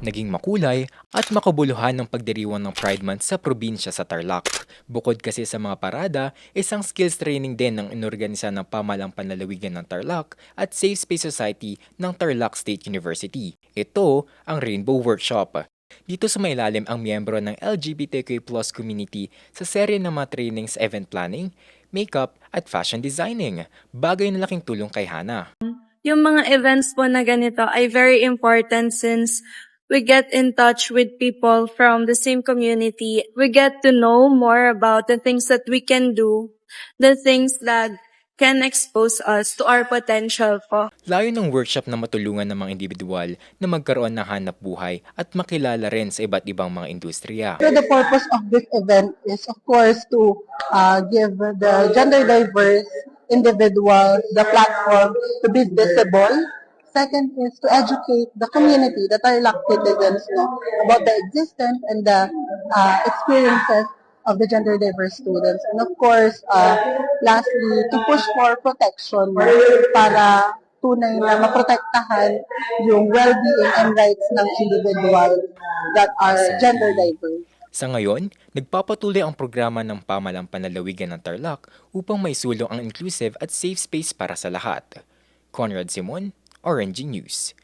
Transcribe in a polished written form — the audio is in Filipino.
Naging makulay at makabuluhan ng pagdiriwang ng Pride Month sa probinsya sa Tarlac. Bukod kasi sa mga parada, isang skills training din ng inorganisa ng Pamahalang Panlalawigan ng Tarlac at Safe Space Society ng Tarlac State University. Ito ang Rainbow Workshop. Dito sumailalim ang miyembro ng LGBTQ+ community sa serye ng mga trainings event planning, makeup at fashion designing. Bagay na laking tulong kay Hana. Yung mga events po na ganito ay very important since we get in touch with people from the same community. We get to know more about the things that we can do, the things that can expose us to our potential po. Layo ng workshop na matulungan ng mga individual na magkaroon ng hanap buhay at makilala rin sa iba't ibang mga industriya. So the purpose of this event is, of course, to give the gender diverse individuals the platform to be visible. Second is to educate the community, the Tarlac citizens, about the existence and the experiences of the gender diverse students. And of course, lastly, to push for protection para tunay na maprotektahan yung well-being and rights ng individuals that are gender diverse. Sa ngayon, nagpapatuloy ang programa ng Pamahalang Panlalawigan ng Tarlac upang maisulong ang inclusive at safe space para sa lahat. Conrad Simon, RNG News.